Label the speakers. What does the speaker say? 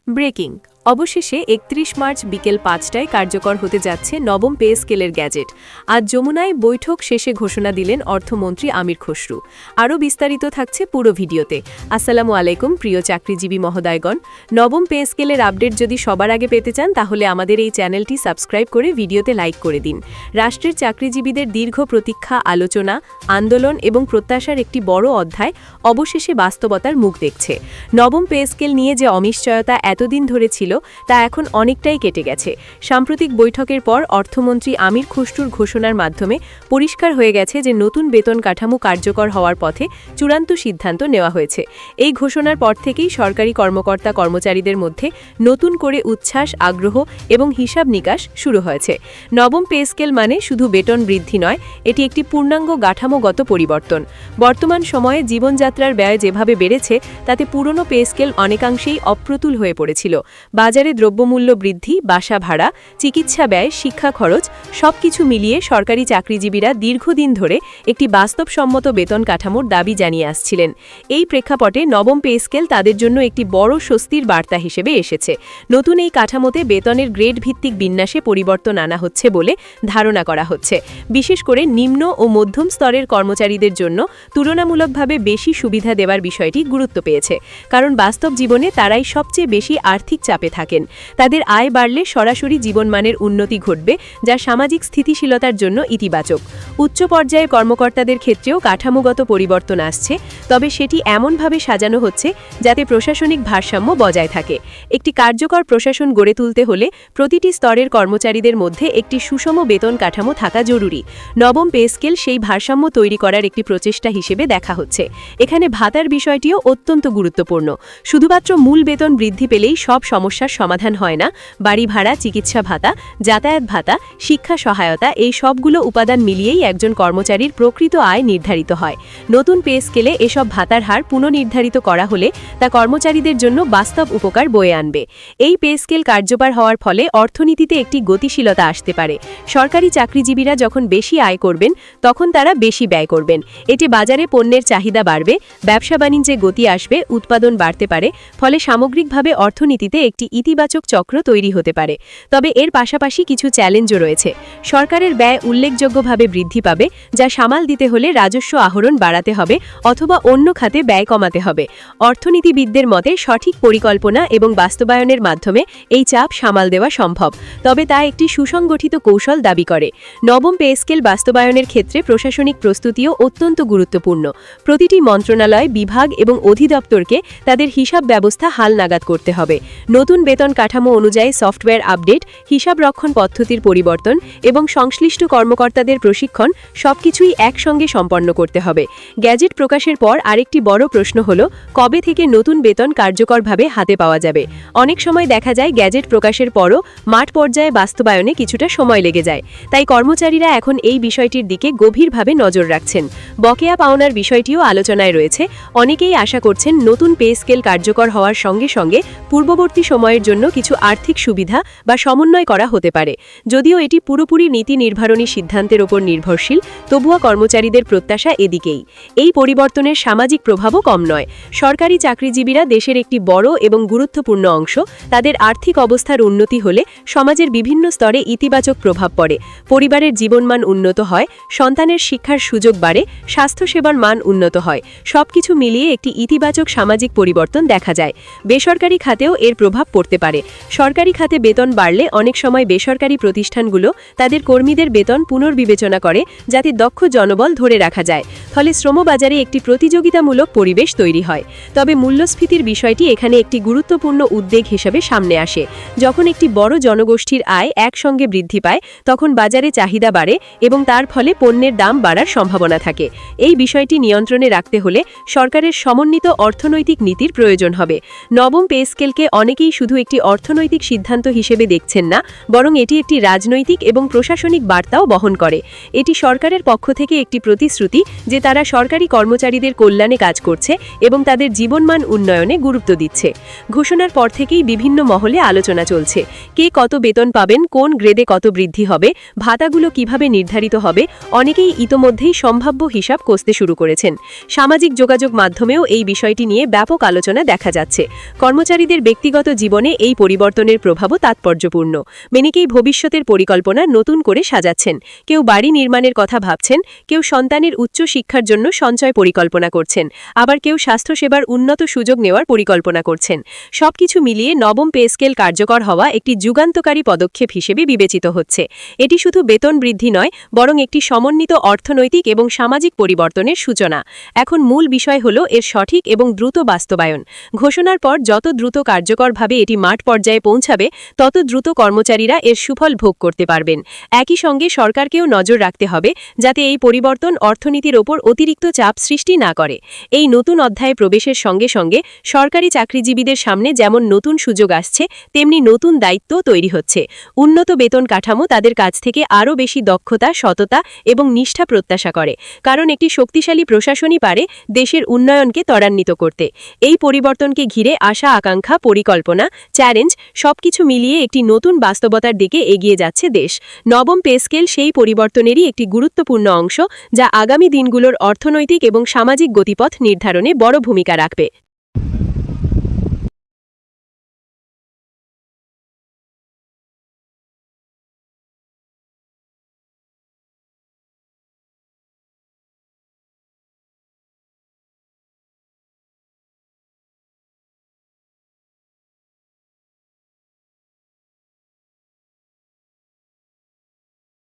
Speaker 1: Breaking অবশেষে ৩১ March বিকেল ৫টায় কার্যকর হতে যাচ্ছে নবম পে স্কেলের গ্যাজেট। আজ যমুনায় বৈঠক শেষে ঘোষণা দিলেন অর্থমন্ত্রী আমির খসরু। আরও বিস্তারিত থাকছে পুরো ভিডিওতে। আসসালামু আলাইকুম প্রিয় চাকরিজীবী মহোদয়গণ, নবম পে স্কেলের আপডেট যদি সবার আগে পেতে চান তাহলে আমাদের এই চ্যানেলটি সাবস্ক্রাইব করে ভিডিওতে লাইক করে দিন। রাষ্ট্রের চাকরিজীবীদের দীর্ঘ প্রতীক্ষা, আলোচনা, আন্দোলন এবং প্রত্যাশার একটি বড় অধ্যায় অবশেষে বাস্তবতার মুখ দেখছে। নবম পে স্কেল নিয়ে যে অনিশ্চয়তা এতদিন ধরে ছিল তা এখন অনেকটাই কেটে গেছে। সাম্প্রতিক বৈঠকের পর অর্থমন্ত্রী আমির খসরুর ঘোষণার মাধ্যমে পরিষ্কার হয়ে গেছে যে নতুন বেতন কাঠামো কার্যকর হওয়ার পথে চূড়ান্ত সিদ্ধান্ত নেওয়া হয়েছে। এই ঘোষণার পর থেকেই সরকারি কর্মকর্তা কর্মচারীদের মধ্যে নতুন করে উচ্ছ্বাস, আগ্রহ এবং হিসাব নিকাশ শুরু হয়েছে। নবম পে স্কেল মানে শুধু বেতন বৃদ্ধি নয়, এটি একটি পূর্ণাঙ্গ কাঠামোগত পরিবর্তন। বর্তমান সময়ে জীবনযাত্রার ব্যয় যেভাবে বেড়েছে তাতে পুরনো পে স্কেল অনেকাংশেই অপ্রতুল হয়ে পড়েছিল। বাজারে দ্রব্যমূল্য বৃদ্ধি, বাসা ভাড়া, চিকিৎসা ব্যয়, শিক্ষা খরচ সবকিছু মিলিয়ে সরকারি চাকরিজীবীরা দীর্ঘদিন ধরে একটি বাস্তবসম্মত বেতন কাঠামোর দাবি জানিয়ে আসছিলেন। এই প্রেক্ষাপটে নবম পে স্কেল তাদের জন্য একটি বড় স্বস্তির বার্তা হিসেবে এসেছে। নতুন এই কাঠামোতে বেতনের গ্রেড ভিত্তিক বিন্যাসে পরিবর্তন আনা হচ্ছে বলে ধারণা করা হচ্ছে। বিশেষ করে নিম্ন ও মধ্যম স্তরের কর্মচারীদের জন্য তুলনামূলকভাবে বেশি সুবিধা দেওয়ার বিষয়টি গুরুত্ব পেয়েছে, কারণ বাস্তব জীবনে তারাই সবচেয়ে বেশি আর্থিক চাপে থাকেন। তাদের আয় বাড়লে সরাসরি জীবনমানের উন্নতি ঘটবে, যা সামাজিক স্থিতিশীলতার জন্য ইতিবাচক। উচ্চ পর্যায়ের কর্মকর্তাদের ক্ষেত্রেও কাঠামোগত পরিবর্তন আসছে, তবে সেটি এমনভাবে সাজানো হচ্ছে যাতে প্রশাসনিক ভারসাম্য বজায় থাকে। একটি কার্যকর প্রশাসন গড়ে তুলতে হলে প্রতিটি স্তরের কর্মচারীদের মধ্যে একটি সুষম বেতন কাঠামো থাকা জরুরি। নবম পে স্কেল সেই ভারসাম্য তৈরি করার একটি প্রচেষ্টা হিসেবে দেখা হচ্ছে। এখানে ভাতার বিষয়টিও অত্যন্ত গুরুত্বপূর্ণ। শুধুমাত্র মূল বেতন বৃদ্ধি পেলেই সব সমস্যার সমাধান হয় না। বাড়ি ভাড়া, চিকিৎসা ভাতা, যাতায়াত ভাতা, শিক্ষা সহায়তা, এই সবগুলো উপাদান মিলিয়েই একজন কর্মচারীর প্রকৃত আয় নির্ধারিত হয়। নতুন পে স্কেলে এসব ভাতার হার পুনর্নির্ধারিত করা হলে তা কর্মচারীদের জন্য বাস্তব উপকার বয়ে আনবে। এই পে স্কেল কার্যকর হওয়ার ফলে অর্থনীতিতে একটি গতিশীলতা আসতে পারে। সরকারি চাকরিজীবীরা যখন বেশি আয় করবেন তখন তারা বেশি ব্যয় করবেন। এতে বাজারে পণ্যের চাহিদা বাড়বে, ব্যবসা বাণিজ্যে গতি আসবে, উৎপাদন বাড়তে পারে, ফলে সামগ্রিকভাবে অর্থনীতিতে একটি ইতিবাচক চক্র তৈরি হতে পারে। তবে এর পাশাপাশি কিছু চ্যালেঞ্জও রয়েছে। সরকারের ব্যয় উল্লেখযোগ্যভাবে বৃদ্ধি পাবে, যা সামাল দিতে হলে রাজস্ব আহরণ বাড়াতে হবে অথবা অন্য খাতে ব্যয় কমাতে হবে। অর্থনীতিবিদদের মতে সঠিক পরিকল্পনা এবং বাস্তবায়নের মাধ্যমে এই চাপ সামাল দেওয়া সম্ভব, তবে তা একটি সুসংগঠিত কৌশল দাবি করে। নবম পে স্কেল বাস্তবায়নের ক্ষেত্রে প্রশাসনিক প্রস্তুতিও অত্যন্ত গুরুত্বপূর্ণ। প্রতিটি মন্ত্রণালয়, বিভাগ এবং অধিদপ্তরকে তাদের হিসাব ব্যবস্থা হালনাগাদ করতে হবে। নতুন বেতন কাঠামো অনুযায়ী সফটওয়্যার আপডেট, হিসাব রক্ষণ পদ্ধতির পরিবর্তন এবং সংশ্লিষ্ট কর্মকর্তাদের প্রশিক্ষণ সবকিছুই একসঙ্গে সম্পন্ন করতে হবে। গ্যাজেট প্রকাশের পর আরেকটি বড় প্রশ্ন হল কবে থেকে নতুন বেতন কার্যকরভাবে হাতে পাওয়া যাবে। অনেক সময় দেখা যায় গ্যাজেট প্রকাশের পরও মাঠ পর্যায়ে বাস্তবায়নে কিছুটা সময় লেগে যায়। তাই কর্মচারীরা এখন এই বিষয়টির দিকে গভীরভাবে নজর রাখছেন। বকেয়া পাওনার বিষয়টিও আলোচনায় রয়েছে। অনেকেই আশা করছেন নতুন পে স্কেল কার্যকর হওয়ার সঙ্গে সঙ্গে পূর্ববর্তী সময়ের জন্য কিছু আর্থিক সুবিধা বা সমন্বয় করা হতে পারে। যদিও এটি পুরোপুরি নীতি নির্ধারণী সিদ্ধান্তের উপর নির্ভরশীল, তবুও কর্মচারীদের প্রত্যাশা এদিকেই। এই পরিবর্তনের সামাজিক প্রভাবও কম নয়। সরকারি চাকরিজীবীরা দেশের একটি বড় এবং গুরুত্বপূর্ণ অংশ। তাদের আর্থিক অবস্থার উন্নতি হলে সমাজের বিভিন্ন স্তরে ইতিবাচক প্রভাব পড়ে। পরিবারের জীবনমান উন্নত হয়, সন্তানের শিক্ষার সুযোগ বাড়ে, স্বাস্থ্যসেবার মান উন্নত হয়। সবকিছু মিলিয়ে একটি ইতিবাচক সামাজিক পরিবর্তন দেখা যায়। বেসরকারি খাতেও এর প্রভাব পড়তে পারে। সরকারি খাতে বেতন বাড়লে অনেক সময় বেসরকারি প্রতিষ্ঠানগুলো তাদের কর্মীদের বেতন পুনর্বিবেচনা করে যাতে দক্ষ জনবল ধরে রাখা যায়। ফলে শ্রমবাজারে একটি প্রতিযোগিতামূলক পরিবেশ তৈরি হয়। তবে মূল্যস্ফীতির বিষয়টি এখানে একটি গুরুত্বপূর্ণ উদ্বেগ হিসেবে সামনে আসে। যখন একটি বড় জনগোষ্ঠীর আয় একসঙ্গে বৃদ্ধি পায় তখন বাজারে চাহিদা বাড়ে এবং তার ফলে পণ্যের দাম বাড়ার সম্ভাবনা থাকে। এই বিষয়টি নিয়ন্ত্রণে রাখতে হলে সরকারের সমন্বিত অর্থনৈতিক নীতির প্রয়োজন হবে। নবম পে স্কেলকে অনেকেই শুধু একটি অর্থনৈতিক সিদ্ধান্ত হিসেবে দেখছেন না, বরং এটি একটি রাজনৈতিক এবং প্রশাসনিক বার্তাও বহন করে। এটি সরকারের পক্ষ থেকে একটি প্রতিশ্রুতি যে তারা সরকারি কর্মচারীদের কল্যাণে কাজ করছে এবং তাদের জীবনমান উন্নয়নে গুরুত্ব দিচ্ছে। ঘোষণার পর থেকেই বিভিন্ন মহলে আলোচনা চলছে। কে কত বেতন পাবেন, কোন গ্রেডে কত বৃদ্ধি হবে, ভাতাগুলো কিভাবে নির্ধারিত হবে, অনেকেই ইতোমধ্যেই সম্ভাব্য হিসাব কষতে শুরু করেছেন। সামাজিক যোগাযোগ মাধ্যমেও এই বিষয়টি নিয়ে ব্যাপক আলোচনা দেখা যাচ্ছে। কর্মচারীদের ব্যক্তিগত জীবন জীবনে এই পরিবর্তনের প্রভাবও তাৎপর্যপূর্ণ। মেনেকেই ভবিষ্যতের পরিকল্পনা নতুন করে সাজাচ্ছেন। কেউ বাড়ি নির্মাণের কথা ভাবছেন, কেউ সন্তানের উচ্চ শিক্ষার জন্য সঞ্চয় পরিকল্পনা করছেন, আবার কেউ স্বাস্থ্যসেবার উন্নত সুযোগ নেওয়ার পরিকল্পনা করছেন। সবকিছু মিলিয়ে নবম পে স্কেল কার্যকর হওয়া একটি যুগান্তকারী পদক্ষেপ হিসেবে বিবেচিত হচ্ছে। এটি শুধু বেতন বৃদ্ধি নয়, বরং একটি সমন্বিত অর্থনৈতিক এবং সামাজিক পরিবর্তনের সূচনা। এখন মূল বিষয় হল এর সঠিক এবং দ্রুত বাস্তবায়ন। ঘোষণার পর যত দ্রুত কার্যকরভাবে এটি মাঠ পর্যায়ে পৌঁছাবে, তত দ্রুত কর্মচারীরা এর সুফল ভোগ করতে পারবেন। একই সঙ্গে সরকারকেও নজর রাখতে হবে যাতে এই পরিবর্তন অর্থনীতির ওপর অতিরিক্ত চাপ সৃষ্টি না করে। এই নতুন অধ্যায়ে প্রবেশের সঙ্গে সঙ্গে সরকারি চাকরিজীবীদের সামনে যেমন নতুন সুযোগ আসছে, তেমনি নতুন দায়িত্বও তৈরি হচ্ছে। উন্নত বেতন কাঠামো তাদের কাছ থেকে আরও বেশি দক্ষতা, সততা এবং নিষ্ঠা প্রত্যাশা করে, কারণ একটি শক্তিশালী প্রশাসনই পারে দেশের উন্নয়নকে ত্বরান্বিত করতে। এই পরিবর্তনকে ঘিরে আশা, আকাঙ্ক্ষা, পরিকল্পনা, চ্যালেঞ্জ সবকিছু মিলিয়ে একটি নতুন বাস্তবতার দিকে এগিয়ে যাচ্ছে দেশ। নবম পে স্কেল সেই পরিবর্তনেরই একটি গুরুত্বপূর্ণ অংশ, যা আগামী দিনগুলোর অর্থনৈতিক এবং সামাজিক গতিপথ নির্ধারণে বড় ভূমিকা রাখবে।